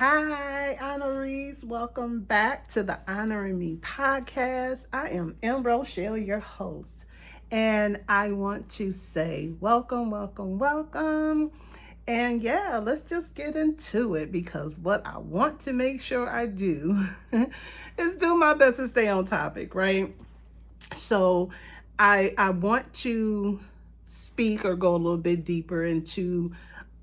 Hi, Honorees. Welcome back to the Honoring Me podcast. I am M. Rochelle, your host, and I want to say welcome, welcome, welcome. And yeah, let's just get into it because what I want to make sure I do is do my best to stay on topic, right? So I want to speak or go a little bit deeper into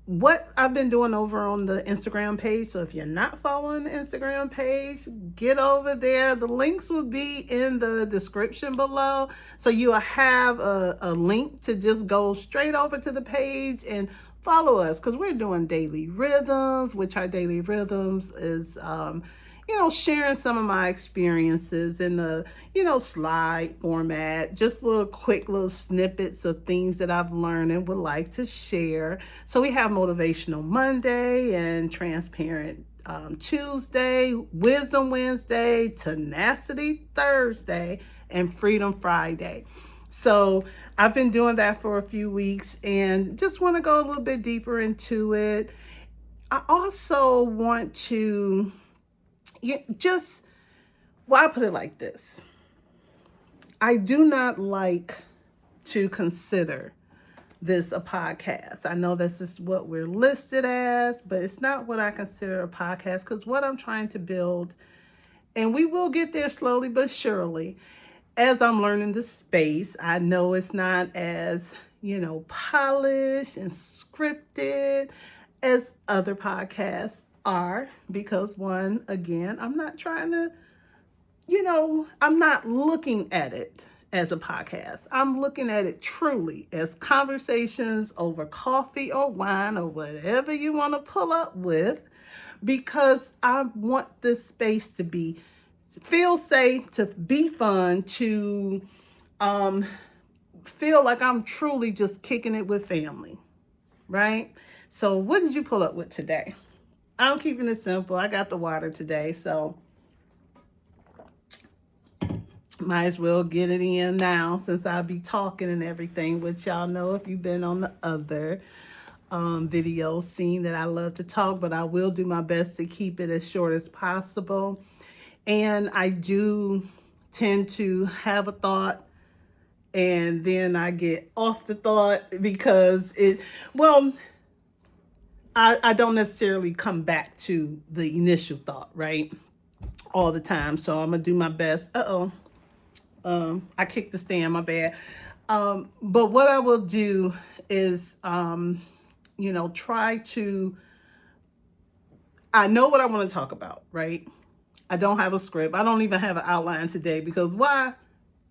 what I've been doing over on the Instagram page. So if you're not following the Instagram page, get over there. The links will be in the description below. So you'll have a link to just go straight over to the page and follow us because we're doing daily rhythms, which our daily rhythms is sharing some of my experiences in the, slide format, just little quick little snippets of things that I've learned and would like to share. So we have Motivational Monday and Transparent Tuesday, Wisdom Wednesday, Tenacity Thursday, and Freedom Friday. So I've been doing that for a few weeks and just want to go a little bit deeper into it. I also want to I put it like this. I do not like to consider this a podcast. I know this is what we're listed as, but it's not what I consider a podcast because what I'm trying to build, and we will get there slowly but surely, as I'm learning the space. I know it's not as, polished and scripted as other podcasts are because one, again, I'm not trying to, I'm not looking at it as a podcast. I'm looking at it truly as conversations over coffee or wine or whatever you want to pull up with because I want this space to feel safe, to be fun, to feel like I'm truly just kicking it with family, right? So what did you pull up with today? I'm keeping it simple. I got the water today, so might as well get it in now since I'll be talking and everything, which y'all know if you've been on the other videos seen that I love to talk, but I will do my best to keep it as short as possible. And I do tend to have a thought and then I get off the thought because I don't necessarily come back to the initial thought, right? All the time. So I'm going to do my best. I kicked the stand, my bad. But what I will do is, try to, I know what I want to talk about, right? I don't have a script. I don't even have an outline today because why?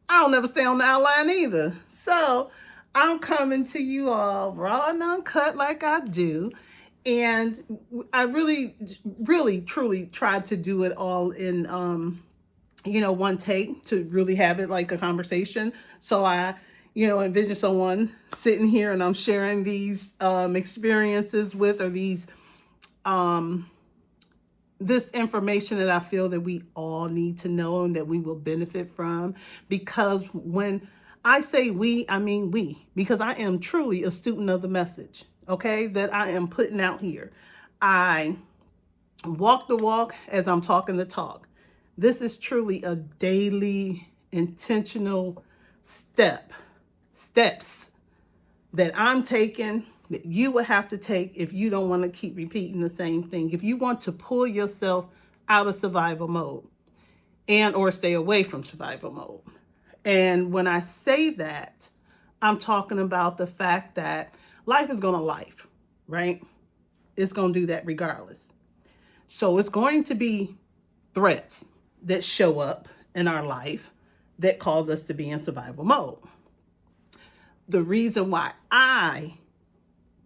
I don't ever stay on the outline either. So I'm coming to you all raw and uncut like I do. And I really, really, truly tried to do it all in, one take to really have it like a conversation. So I, envision someone sitting here and I'm sharing these experiences with or this information that I feel that we all need to know and that we will benefit from. Because when I say we, I mean we, because I am truly a student of the message, okay, that I am putting out here. I walk the walk as I'm talking the talk. This is truly a daily intentional steps that I'm taking that you would have to take if you don't want to keep repeating the same thing. If you want to pull yourself out of survival mode and or stay away from survival mode. And when I say that, I'm talking about the fact that life is going to life, right? It's going to do that regardless. So it's going to be threats that show up in our life that cause us to be in survival mode. The reason why I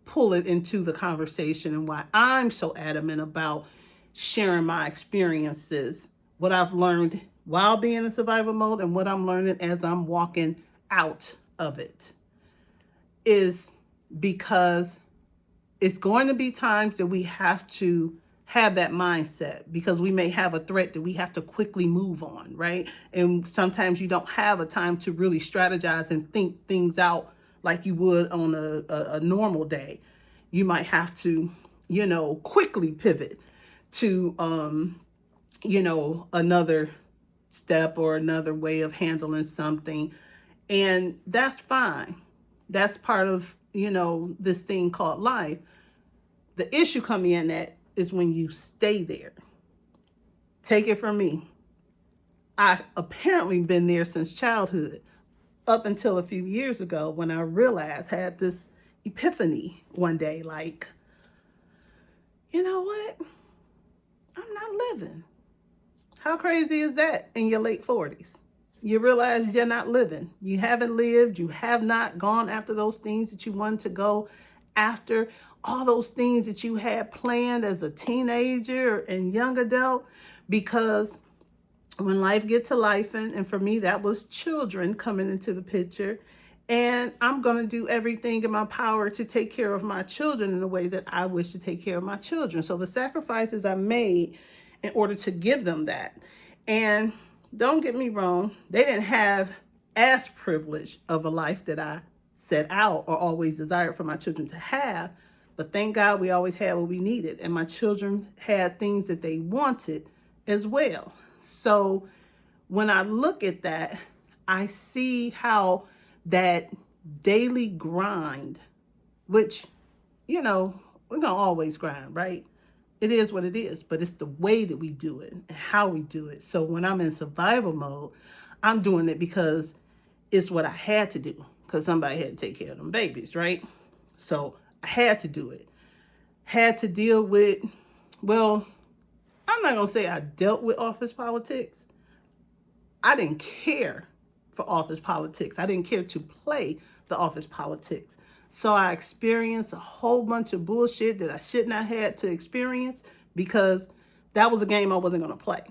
pull it into the conversation and why I'm so adamant about sharing my experiences, what I've learned while being in survival mode and what I'm learning as I'm walking out of it, is because it's going to be times that we have to have that mindset because we may have a threat that we have to quickly move on, right? And sometimes you don't have a time to really strategize and think things out like you would on a normal day. You might have to, quickly pivot to, another step or another way of handling something. And that's fine. That's part of, this thing called life. The issue coming in at is when you stay there. Take it from me. I apparently been there since childhood up until a few years ago when I realized, had this epiphany one day, like, you know what? I'm not living. How crazy is that in your late 40s? You realize you're not living. You haven't lived. You have not gone after those things that you wanted to go after, all those things that you had planned as a teenager and young adult, because when life get to life, and for me that was children coming into the picture, and I'm going to do everything in my power to take care of my children in the way that I wish to take care of my children. So the sacrifices I made in order to give them that. And don't get me wrong, they didn't have as privileged of a life that I set out or always desired for my children to have. But thank God we always had what we needed. And my children had things that they wanted as well. So when I look at that, I see how that daily grind, which, we're going to always grind, right? It is what it is, but it's the way that we do it and how we do it. So when I'm in survival mode, I'm doing it because it's what I had to do, because somebody had to take care of them babies, right? So I had to do it. Had to deal with, well, I'm not going to say I dealt with office politics. I didn't care for office politics. I didn't care to play the office politics. So I experienced a whole bunch of bullshit that I should not have had to experience, because that was a game I wasn't going to play.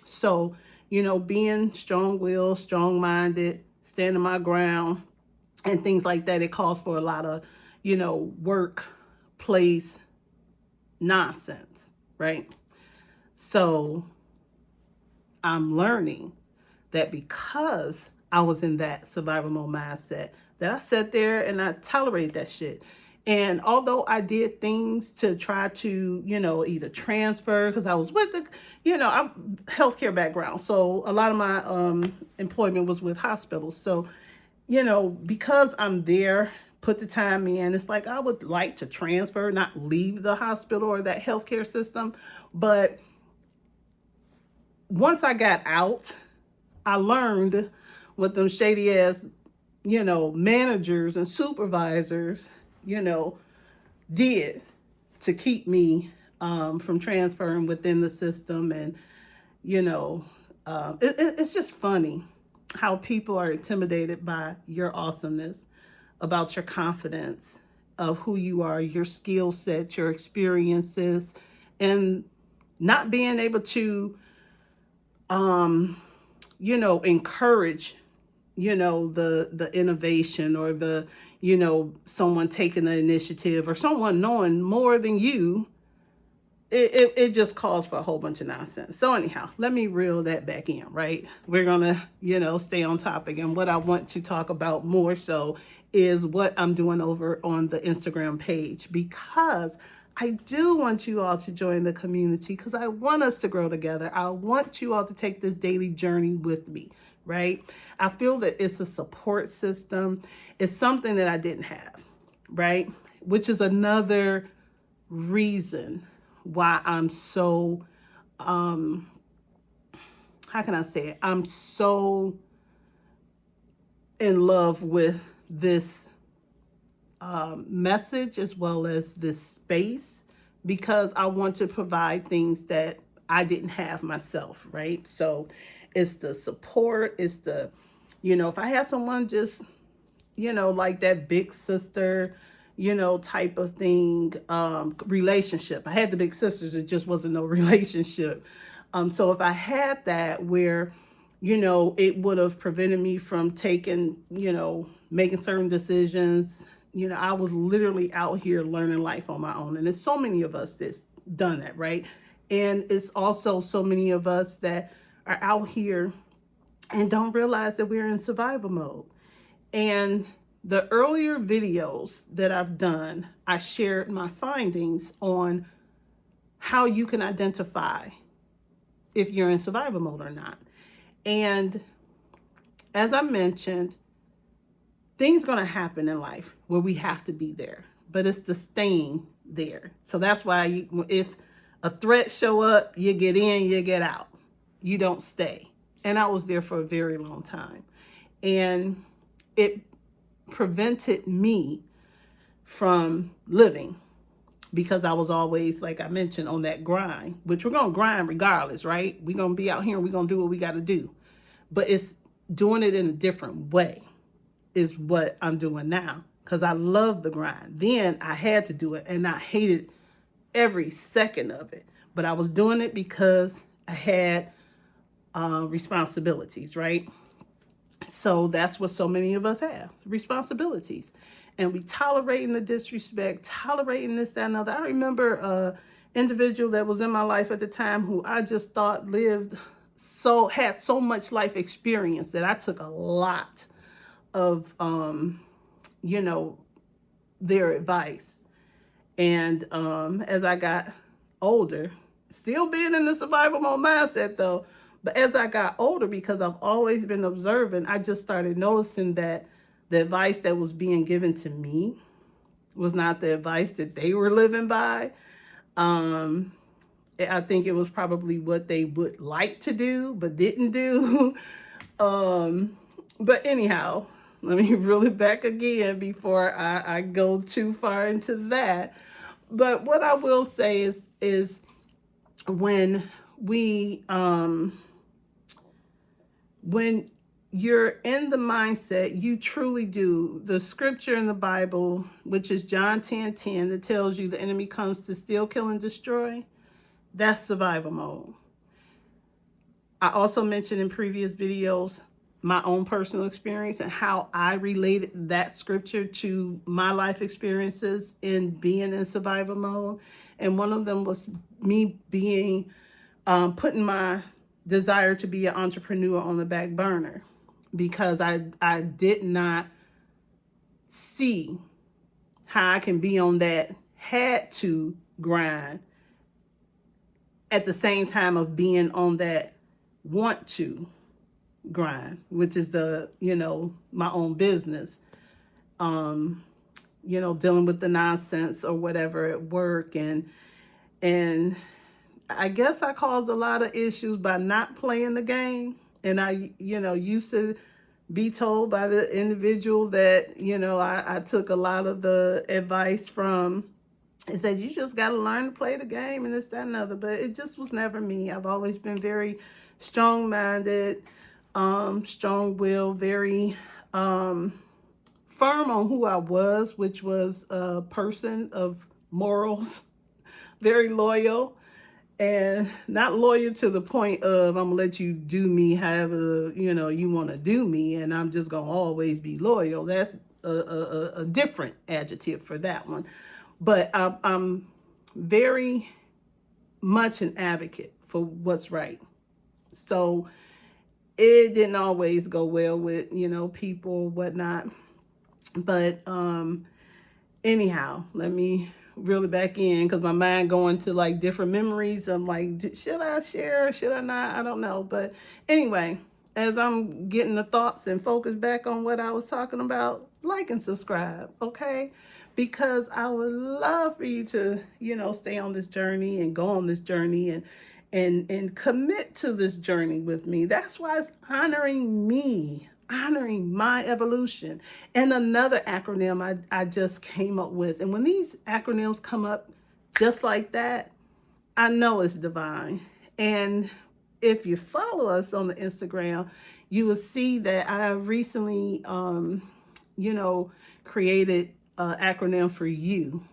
So, being strong-willed, strong-minded, standing my ground, and things like that, it calls for a lot of, workplace nonsense, right? So I'm learning that because I was in that survival mode mindset, that I sat there and I tolerated that shit. And although I did things to try to, either transfer, because I was with the, I'm healthcare background. So a lot of my employment was with hospitals. So, because I'm there, put the time in, it's like I would like to transfer, not leave the hospital or that healthcare system. But once I got out, I learned what them shady ass, managers and supervisors, did to keep me from transferring within the system. And, it's just funny how people are intimidated by your awesomeness, about your confidence of who you are, your skill set, your experiences, and not being able to, encourage, the innovation, or the, someone taking the initiative, or someone knowing more than you. It just calls for a whole bunch of nonsense. So anyhow, let me reel that back in, right? We're gonna, stay on topic. And what I want to talk about more so is what I'm doing over on the Instagram page, because I do want you all to join the community, because I want us to grow together. I want you all to take this daily journey with me, right? I feel that it's a support system. It's something that I didn't have, right? Which is another reason why I'm so, how can I say it? I'm so in love with this message, as well as this space, because I want to provide things that I didn't have myself, right? So it's the support, it's the, if I have someone just, like that big sister, type of thing, relationship. I had the big sisters, it just wasn't no relationship. So if I had that, where, it would have prevented me from taking, making certain decisions. I was literally out here learning life on my own. And there's so many of us that's done that, right? And it's also so many of us that are out here and don't realize that we're in survival mode. And the earlier videos that I've done, I shared my findings on how you can identify if you're in survival mode or not. And as I mentioned, things going to happen in life where we have to be there, but it's the staying there. So that's why if a threat show up, you get in, you get out. You don't stay. And I was there for a very long time. And it prevented me from living because I was always, like I mentioned, on that grind, which we're going to grind regardless, right? We're going to be out here and we're going to do what we got to do. But it's doing it in a different way is what I'm doing now because I love the grind. Then I had to do it and I hated every second of it. But I was doing it because I had responsibilities, right? So that's what so many of us have, responsibilities. And we tolerating the disrespect, tolerating this, that, and other. I remember an individual that was in my life at the time who I just thought had so much life experience that I took a lot of, their advice. And as I got older, still being in the survival mode mindset though, but as I got older, because I've always been observant, I just started noticing that the advice that was being given to me was not the advice that they were living by. I think it was probably what they would like to do, but didn't do. But anyhow, let me reel it back again before I go too far into that. But what I will say is when when you're in the mindset, you truly do. The scripture in the Bible, which is John 10:10, that tells you the enemy comes to steal, kill, and destroy. That's survival mode. I also mentioned in previous videos my own personal experience and how I related that scripture to my life experiences in being in survival mode. And one of them was me being putting my desire to be an entrepreneur on the back burner because I did not see how I can be on that had to grind at the same time of being on that want to grind, which is my own business, dealing with the nonsense or whatever at work. And I guess I caused a lot of issues by not playing the game. And I, used to be told by the individual that, I took a lot of the advice from. It said, you just got to learn to play the game and this, that, and other. But it just was never me. I've always been very strong-minded, strong-willed, very firm on who I was, which was a person of morals, very loyal, and not loyal to the point of I'm going to let you do me however, you want to do me, and I'm just going to always be loyal. That's a different adjective for that one. But I'm very much an advocate for what's right. So it didn't always go well with, people, whatnot. But anyhow, let me reel it back in because my mind going to like different memories. I'm like, should I share? Should I not? I don't know. But anyway, as I'm getting the thoughts and focus back on what I was talking about, like and subscribe, okay? Because I would love for you to, stay on this journey and go on this journey and commit to this journey with me. That's why it's honoring me, honoring my evolution. And another acronym I just came up with. And when these acronyms come up just like that, I know it's divine. And if you follow us on the Instagram, you will see that I recently, created an acronym for you,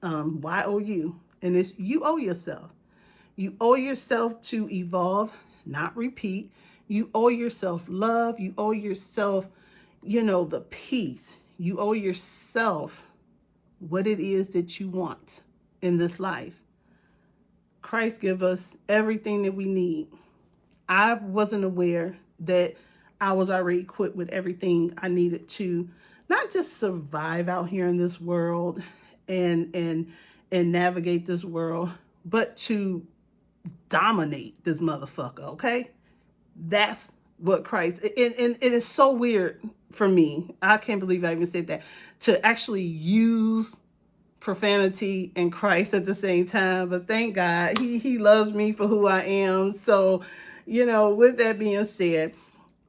YOU. And it's you owe yourself. You owe yourself to evolve, not repeat. You owe yourself love. You owe yourself, the peace. You owe yourself what it is that you want in this life. Christ give us everything that we need. I wasn't aware that I was already equipped with everything I needed to not just survive out here in this world and navigate this world, but to dominate this motherfucker, okay? That's what Christ, and it is so weird for me. I can't believe I even said that, to actually use profanity and Christ at the same time. But thank God, he loves me for who I am. So, with that being said,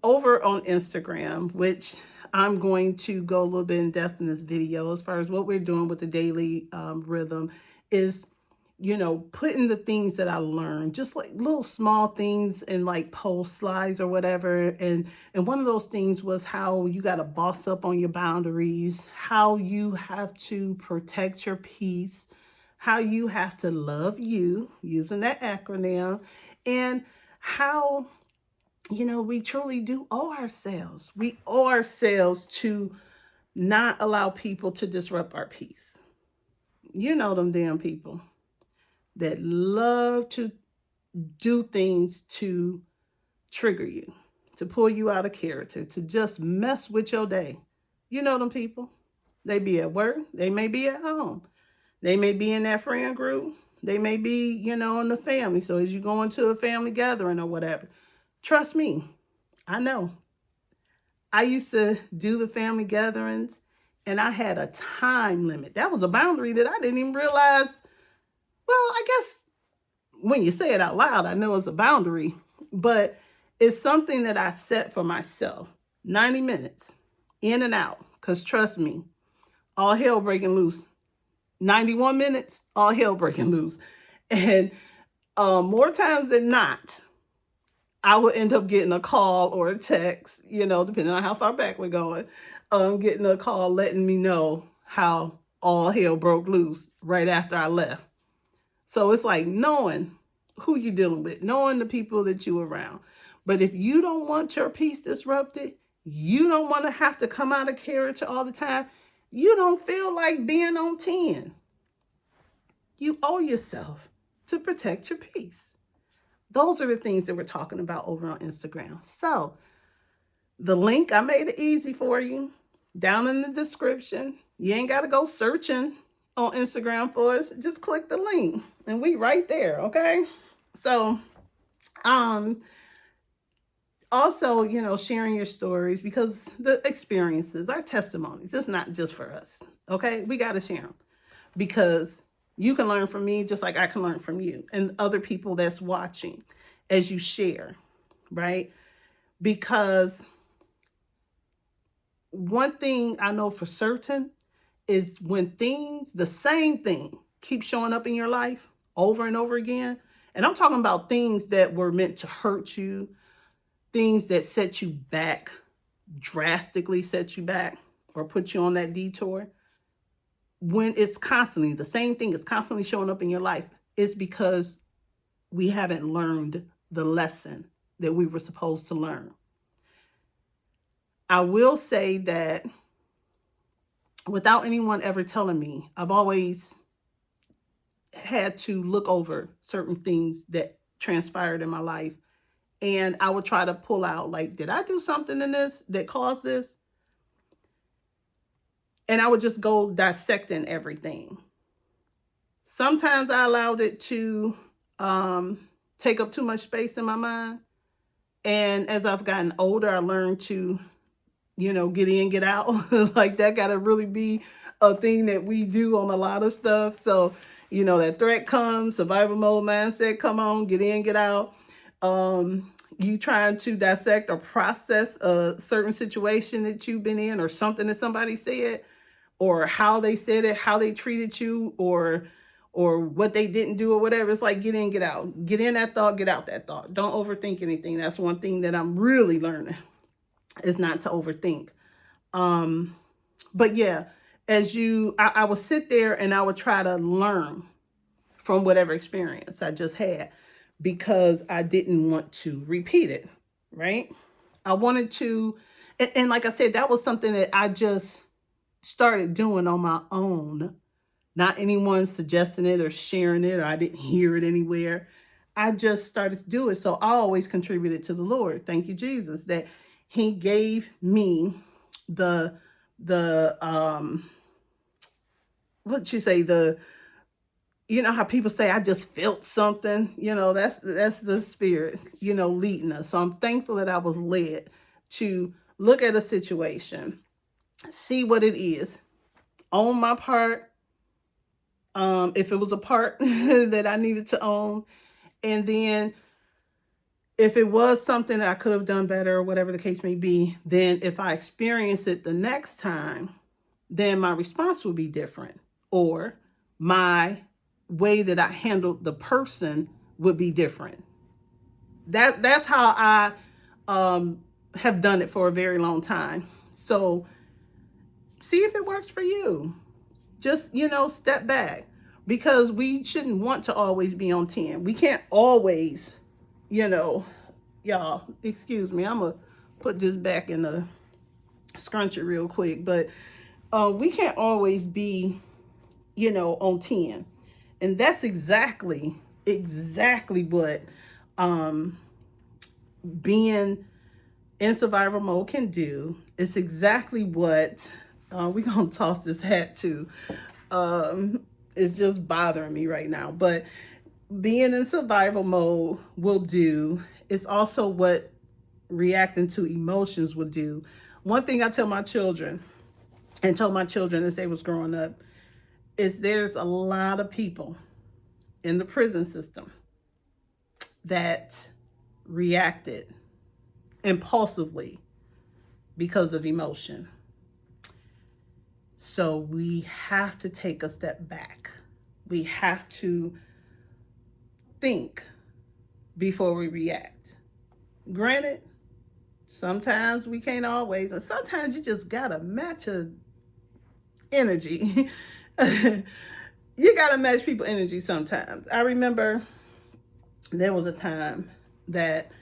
over on Instagram, which I'm going to go a little bit in depth in this video as far as what we're doing with the daily rhythm, is putting the things that I learned, just like little small things in like post slides or whatever. And one of those things was how you got to boss up on your boundaries, how you have to protect your peace, how you have to love you, using that acronym, and how, we truly do owe ourselves. We owe ourselves to not allow people to disrupt our peace. You know them damn people that love to do things to trigger you, to pull you out of character, to just mess with your day. You know them people. They be at work, they may be at home, they may be in that friend group, they may be, in the family. So as you go into a family gathering or whatever, trust me, I know. I used to do the family gatherings and I had a time limit. That was a boundary that I didn't even realize. Well, I guess when you say it out loud, I know it's a boundary, but it's something that I set for myself. 90 minutes in and out. Because trust me, all hell breaking loose. 91 minutes, all hell breaking loose. And more times than not, I would end up getting a call or a text, depending on how far back we're going, getting a call letting me know how all hell broke loose right after I left. So it's like knowing who you're dealing with, knowing the people that you're around. But if you don't want your peace disrupted, you don't want to have to come out of character all the time, you don't feel like being on 10, you owe yourself to protect your peace. Those are the things that we're talking about over on Instagram. So the link, I made it easy for you down in the description. You ain't got to go searching on Instagram for us. Just click the link and we right there, okay? So, also, sharing your stories, because the experiences, our testimonies, it's not just for us, okay? We got to share them because you can learn from me just like I can learn from you and other people that's watching as you share, right? Because one thing I know for certain is when the same thing keeps showing up in your life over and over again, and I'm talking about things that were meant to hurt you, things that set you back, drastically set you back or put you on that detour, when it's constantly, the same thing is constantly showing up in your life, it's because we haven't learned the lesson that we were supposed to learn. I will say that without anyone ever telling me, I've always had to look over certain things that transpired in my life. And I would try to pull out, like, did I do something in this that caused this? And I would just go dissecting everything. Sometimes I allowed it to take up too much space in my mind. And as I've gotten older, I learned to, get in, get out. Like that got to really be a thing that we do on a lot of stuff. So, that threat comes, survival mode mindset, come on, get in, get out. You trying to dissect or process a certain situation that you've been in or something that somebody said or how they said it, how they treated you or what they didn't do or whatever. It's like get in, get out. Get in that thought, get out that thought. Don't overthink anything. That's one thing that I'm really learning is not to overthink. But yeah, I would sit there and I would try to learn from whatever experience I just had because I didn't want to repeat it, right? I wanted to, and like I said, that was something that I just started doing on my own. Not anyone suggesting it or sharing it, or I didn't hear it anywhere. I just started to do it. So I always contributed to the Lord. Thank you, Jesus, that He gave me the what you say, the You know how people say, I just felt something, that's the spirit, leading us. So I'm thankful that I was led to look at a situation, see what it is, own my part, if it was a part that I needed to own, and then if it was something that I could have done better or whatever the case may be, then if I experience it the next time, then my response will be different, or my way that I handled the person would be different. That's how I have done it for a very long time. So see if it works for you. Just step back, because we shouldn't want to always be on 10. We can't always, you know, y'all. Excuse me. I'm gonna put this back in the scrunchie real quick, but we can't always be on 10. And that's exactly what being in survival mode can do. It's exactly what we're going to toss this hat to. It's just bothering me right now. But being in survival mode will do. It's also what reacting to emotions will do. One thing I tell my children, and told my children as they was growing up, is there's a lot of people in the prison system that reacted impulsively because of emotion. So we have to take a step back. We have to think before we react. Granted, sometimes we can't always, and sometimes you just gotta match a energy. You gotta match people energy sometimes. I remember there was a time that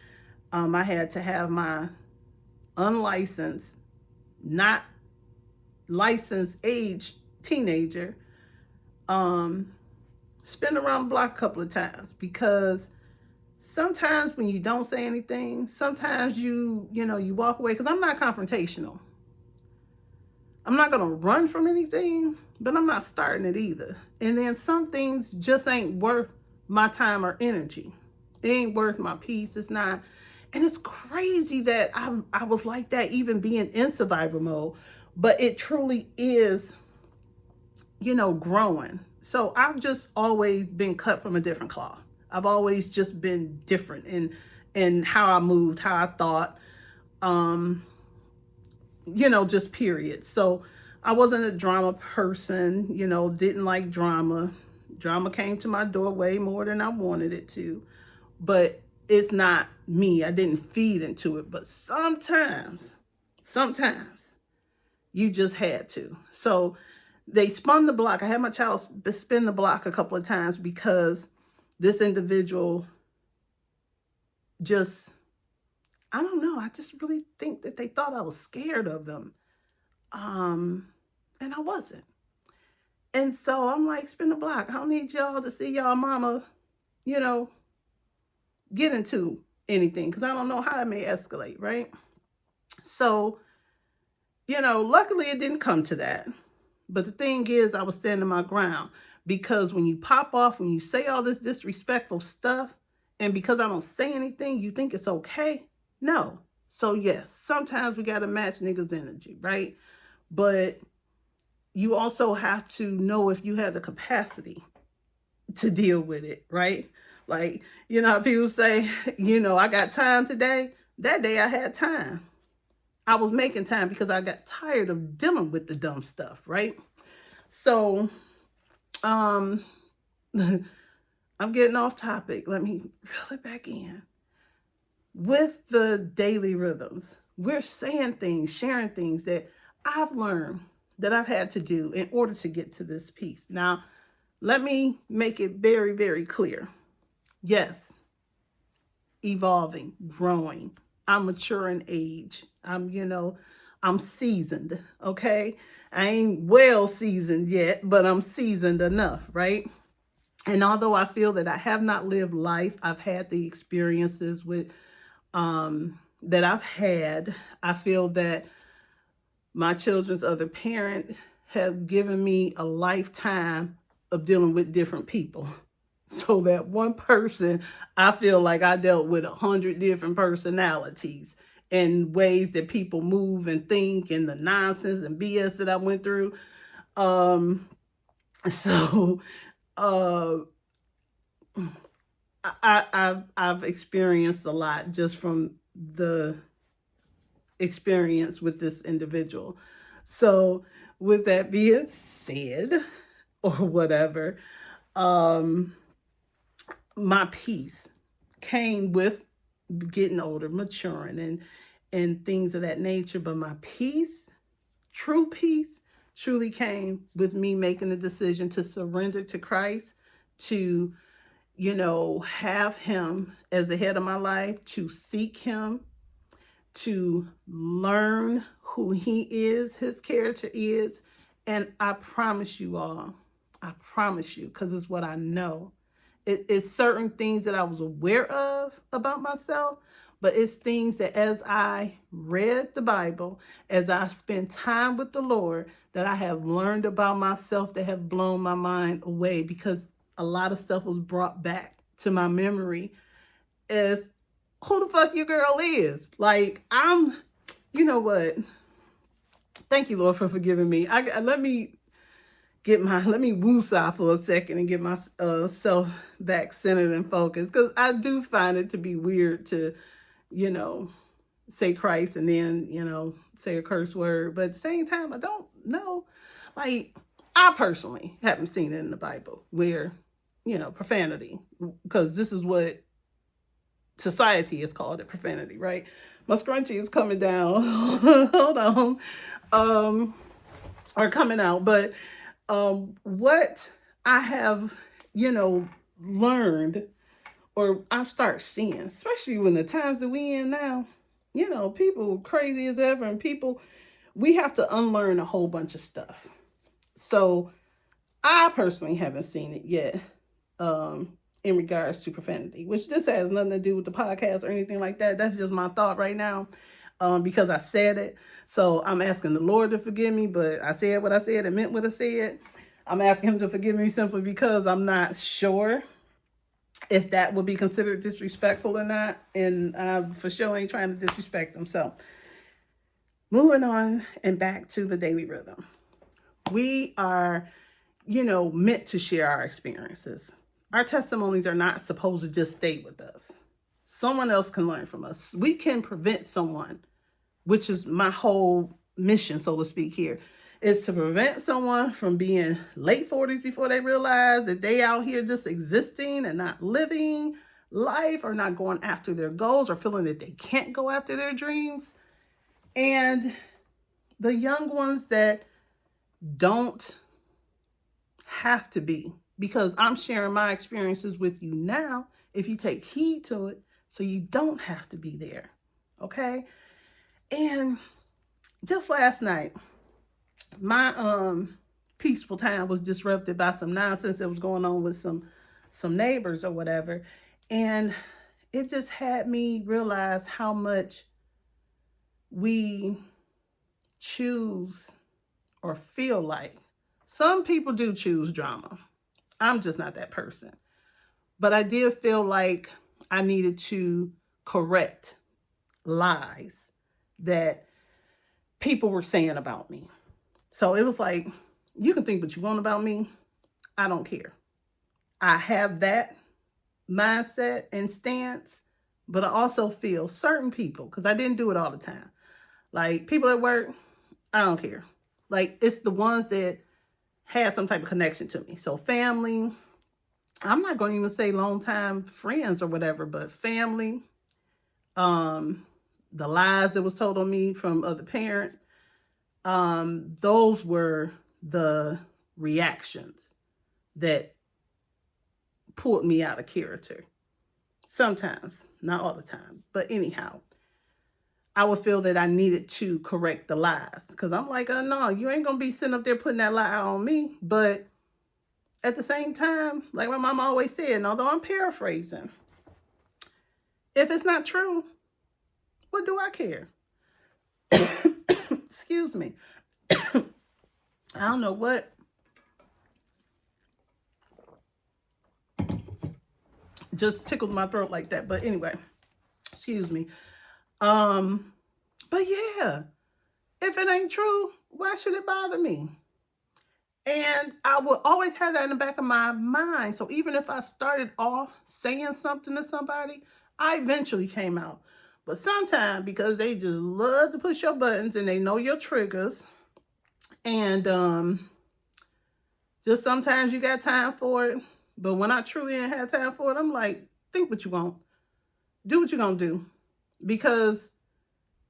I had to have my unlicensed, not licensed age teenager spin around the block a couple of times, because sometimes when you don't say anything, sometimes you walk away, because I'm not confrontational. I'm not going to run from anything, but I'm not starting it either. And then some things just ain't worth my time or energy. It ain't worth my peace. It's not. And it's crazy that I was like that even being in survival mode, but it truly is, growing. So I've just always been cut from a different cloth. I've always just been different in how I moved, how I thought, just period. So I wasn't a drama person, didn't like drama. Drama came to my door way more than I wanted it to. But it's not me. I didn't feed into it. But sometimes you just had to. So they spun the block. I had my child spin the block a couple of times because this individual just, I don't know, I just really think that they thought I was scared of them. And I wasn't. And so I'm like, spin the block. I don't need y'all to see y'all mama, you know, get into anything, because I don't know how it may escalate, right? So, luckily it didn't come to that. But the thing is, I was standing my ground, because when you pop off, when you say all this disrespectful stuff, and because I don't say anything, you think it's okay? No. So yes, sometimes we got to match niggas' energy, right? But you also have to know if you have the capacity to deal with it, right? Like, how people say, I got time today. That day I had time. I was making time because I got tired of dealing with the dumb stuff, right? So, um, I'm getting off topic. Let me reel it back in. With the daily rhythms, we're saying things, sharing things that I've learned that I've had to do in order to get to this piece. Now, let me make it very, very clear. Yes, evolving, growing. I'm mature in age. I'm seasoned, okay? I ain't well seasoned yet, but I'm seasoned enough, right? And although I feel that I have not lived life, I've had the experiences that I've had. I feel that my children's other parent have given me a lifetime of dealing with different people. So that one person, I feel like I dealt with 100 different personalities and ways that people move and think and the nonsense and BS that I went through. Um, so uh, I've experienced a lot just from the experience with this individual. So with that being said, or whatever, um, my peace came with getting older, maturing, and things of that nature. But my peace, true peace, truly came with me making the decision to surrender to Christ, to have Him as the head of my life, to seek Him, to learn who He is, His character is. And I promise you all, I promise you, because it's what I know. It's certain things that I was aware of about myself, but it's things that as I read the Bible, as I spend time with the Lord, that I have learned about myself that have blown my mind away, because a lot of stuff was brought back to my memory as who the fuck your girl is. Like, you know what? Thank you, Lord, for forgiving me. Let me woosah for a second and get myself back centered and focused, because I do find it to be weird to, you know, say Christ and then, say a curse word. But at the same time, I don't know. Like, I personally haven't seen it in the Bible where, profanity, because this is what society has called it, profanity, right? My scrunchie is coming down. Hold on. Or coming out. But what I have, learned, or I start seeing, especially when the times that we in now, people crazy as ever, and we have to unlearn a whole bunch of stuff. So I personally haven't seen it yet, in regards to profanity, which this has nothing to do with the podcast or anything like that. That's just my thought right now, because I said it. So I'm asking the Lord to forgive me, but I said what I said and meant what I said. I'm asking Him to forgive me simply because I'm not sure if that would be considered disrespectful or not. And I for sure ain't trying to disrespect Him. So moving on and back to the daily rhythm. We are, meant to share our experiences. Our testimonies are not supposed to just stay with us. Someone else can learn from us. We can prevent someone, which is my whole mission, so to speak, here, is to prevent someone from being late 40s before they realize that they out here just existing and not living life, or not going after their goals, or feeling that they can't go after their dreams. And the young ones that don't have to be, because I'm sharing my experiences with you now, if you take heed to it, so you don't have to be there. Okay? And just last night, my peaceful time was disrupted by some nonsense that was going on with some neighbors or whatever. And it just had me realize how much we choose, or feel like some people do choose drama. I'm just not that person. But I did feel like I needed to correct lies that people were saying about me. So it was like, you can think what you want about me. I don't care. I have that mindset and stance, but I also feel certain people, because I didn't do it all the time. Like people at work, I don't care. Like it's the ones that had some type of connection to me. So family, I'm not going to even say long time friends or whatever, but family, the lies that was told on me from other parents, those were the reactions that pulled me out of character. Sometimes, not all the time, but anyhow, I would feel that I needed to correct the lies, because I'm like, no, you ain't gonna be sitting up there putting that lie out on me. But at the same time, like my mom always said, and although I'm paraphrasing, if it's not true, what do I care? Excuse me. I don't know what just tickled my throat like that. But anyway, excuse me. Um, but yeah, if it ain't true, why should it bother me? And I will always have that in the back of my mind. So even if I started off saying something to somebody, I eventually came out. But sometimes because they just love to push your buttons and they know your triggers, and just sometimes you got time for it. But when I truly ain't had time for it, I'm like, think what you want, do what you're gonna do, because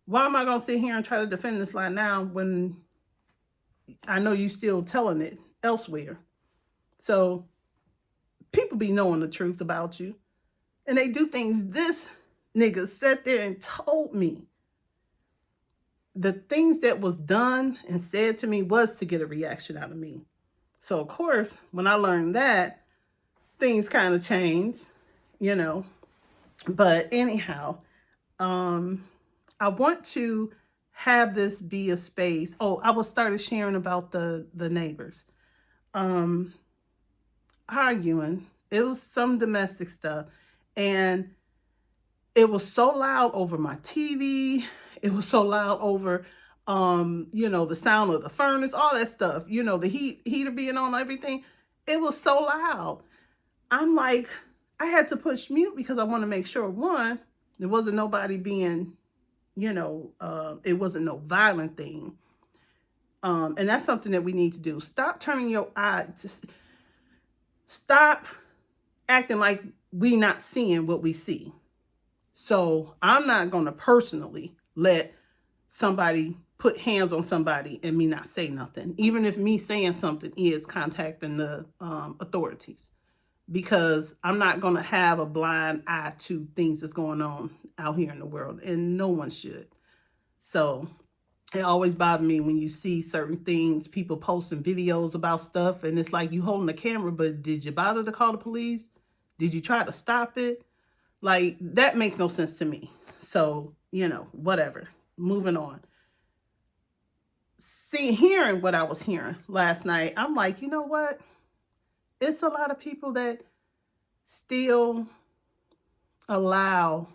why am I gonna sit here and try to defend this lie now when I know you still telling it elsewhere? So people be knowing the truth about you, and they do things. This nigga sat there and told me the things that was done and said to me was to get a reaction out of me. So of course, when I learned that, things kind of changed, you know. But anyhow, I want to have this be a space. Oh, I was started sharing about the neighbors. Um, Arguing. It was some domestic stuff. And it was so loud over my TV. It was so loud over the sound of the furnace, all that stuff, the heater being on, everything. It was so loud. I'm like, I had to push mute because I want to make sure, one, there wasn't nobody being, it wasn't no violent thing. And that's something that we need to do. Stop turning your eye. Just stop acting like we not seeing what we see. So I'm not going to personally let somebody put hands on somebody and me not say nothing, even if me saying something is contacting the authorities, because I'm not going to have a blind eye to things that's going on out here in the world, and no one should. So it always bothers me when you see certain things, people posting videos about stuff, and it's like you holding the camera, but did you bother to call the police? Did you try to stop it? Like, that makes no sense to me. So, whatever. Moving on. Hearing what I was hearing last night, I'm like, you know what? It's a lot of people that still allow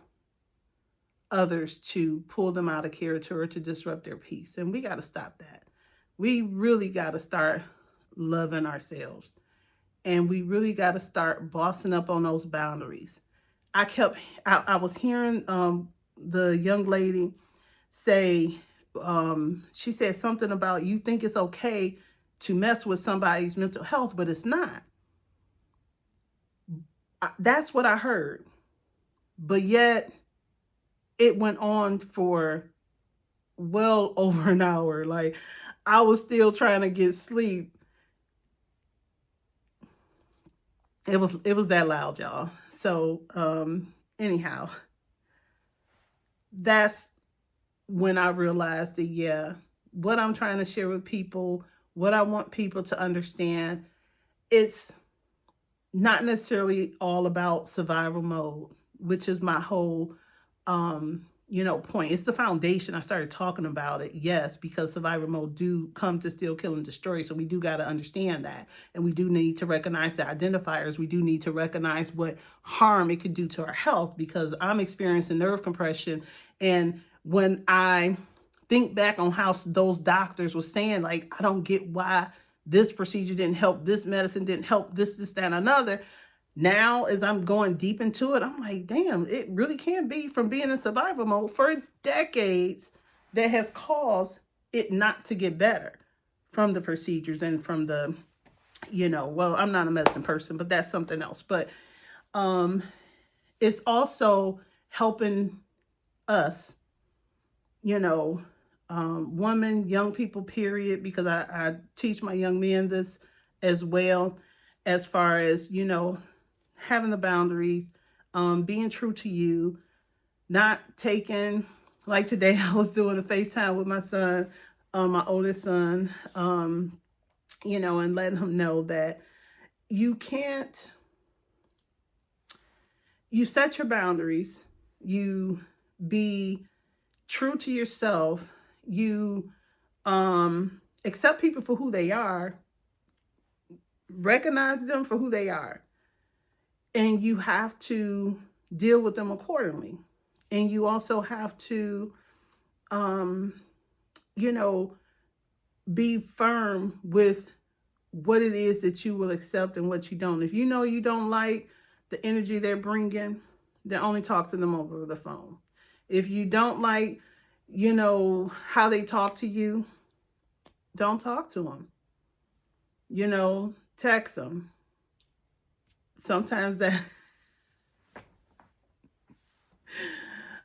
others to pull them out of character or to disrupt their peace. And we got to stop that. We really got to start loving ourselves. And we really got to start bossing up on those boundaries. I was hearing the young lady say, she said something about, you think it's okay to mess with somebody's mental health, but it's not. That's what I heard. But yet it went on for well over an hour. Like, I was still trying to get sleep. It was that loud, y'all. So anyhow, that's when I realized that, yeah, what I'm trying to share with people, what I want people to understand, it's not necessarily all about survival mode, which is my whole point. It's the foundation. I started talking about it, yes, because survival mode do come to steal, kill, and destroy. So we do got to understand that. And we do need to recognize the identifiers. We do need to recognize what harm it could do to our health, because I'm experiencing nerve compression. And when I think back on how those doctors were saying, like, I don't get why this procedure didn't help, this medicine didn't help, this, that, and another. Now, as I'm going deep into it, I'm like, damn, it really can be from being in survival mode for decades that has caused it not to get better from the procedures and from the, well, I'm not a medicine person, but that's something else. But it's also helping us, women, young people, period, because I teach my young men this as well, as far as, having the boundaries, being true to you, not taking, like today I was doing a FaceTime with my son, my oldest son, and letting him know that you set your boundaries, you be true to yourself, you accept people for who they are, recognize them for who they are, And you have to deal with them accordingly. And you also have to, um, you know, be firm with what it is that you will accept and what you don't. If you know you don't like the energy they're bringing, then only talk to them over the phone. If you don't like, how they talk to you, don't talk to them. Text them. Sometimes that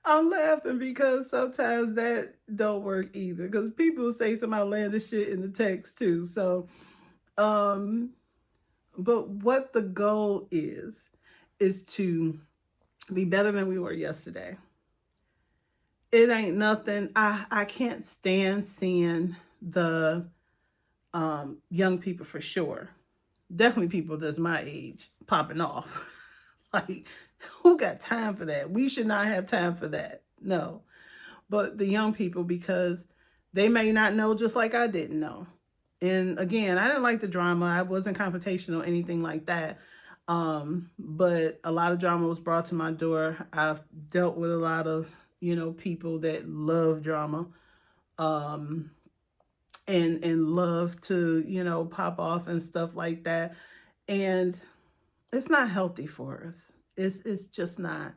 I'm laughing because sometimes that don't work either. Because people say some outlandish shit in the text too. So, um, but what the goal is to be better than we were yesterday. It ain't nothing. I can't stand seeing the young people for sure. Definitely people that's my age popping off. Like, who got time for that? We should not have time for that. No. But the young people, because they may not know just like I didn't know. And again, I didn't like the drama. I wasn't confrontational, anything like that. But a lot of drama was brought to my door. I've dealt with a lot of, people that love drama. Um, and love to, pop off and stuff like that. And it's not healthy for us. It's just not.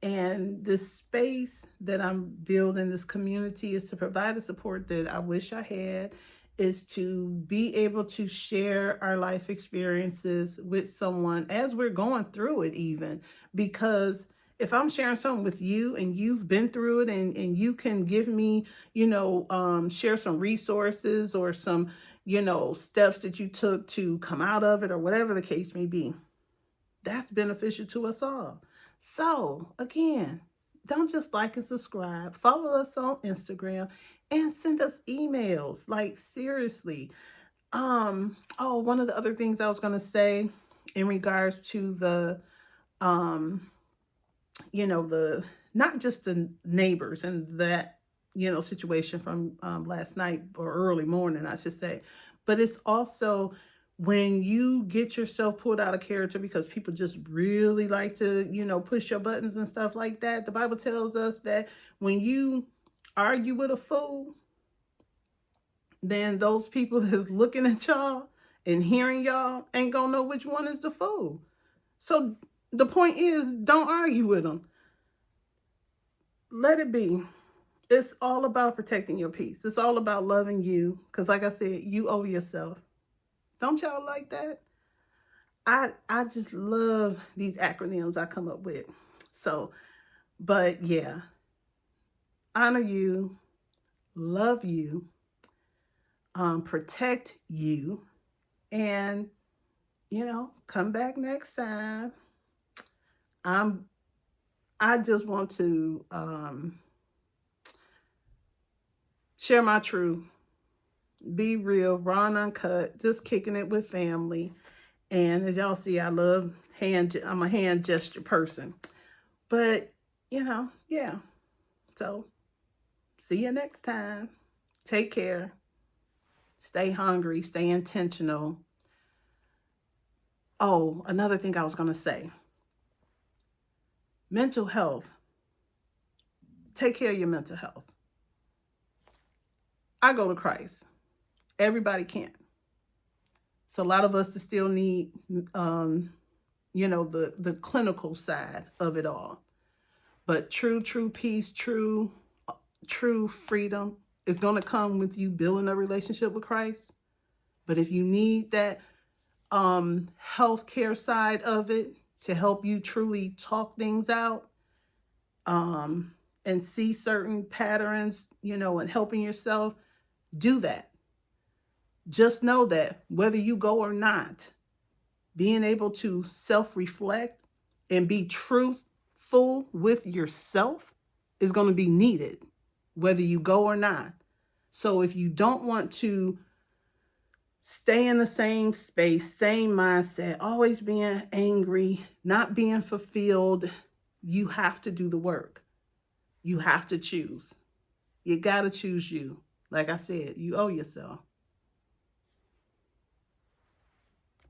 And the space that I'm building, this community, is to provide the support that I wish I had, is to be able to share our life experiences with someone as we're going through it, even. Because if I'm sharing something with you and you've been through it, and you can give me, share some resources or some, steps that you took to come out of it, or whatever the case may be, that's beneficial to us all. So, again, don't just like and subscribe. Follow us on Instagram and send us emails. Like, seriously. One of the other things I was going to say in regards to the um the not just the neighbors and that situation from last night, or early morning I should say, but it's also when you get yourself pulled out of character because people just really like to push your buttons and stuff like that. The Bible tells us that when you argue with a fool, then those people that's looking at y'all and hearing y'all ain't gonna know which one is the fool. So the point is, don't argue with them. Let it be. It's all about protecting your peace. It's all about loving you. Because like I said, you owe yourself. Don't y'all like that? I just love these acronyms I come up with. So, but yeah, honor you, love you, protect you, and come back next time. I just want to share my truth, be real, raw and uncut, just kicking it with family. And as y'all see, I'm a hand gesture person. But, yeah. So, see you next time. Take care. Stay hungry. Stay intentional. Oh, another thing I was going to say. Mental health. Take care of your mental health. I go to Christ. Everybody can't. So a lot of us still need, the clinical side of it all. But true peace, true freedom is going to come with you building a relationship with Christ. But if you need that healthcare side of it to help you truly talk things out, and see certain patterns, and helping yourself, do that. Just know that whether you go or not, being able to self-reflect and be truthful with yourself is going to be needed, whether you go or not. So if you don't want to stay in the same space, same mindset, always being angry, not being fulfilled, you have to do the work. You have to choose. You got to choose you. Like I said, you owe yourself.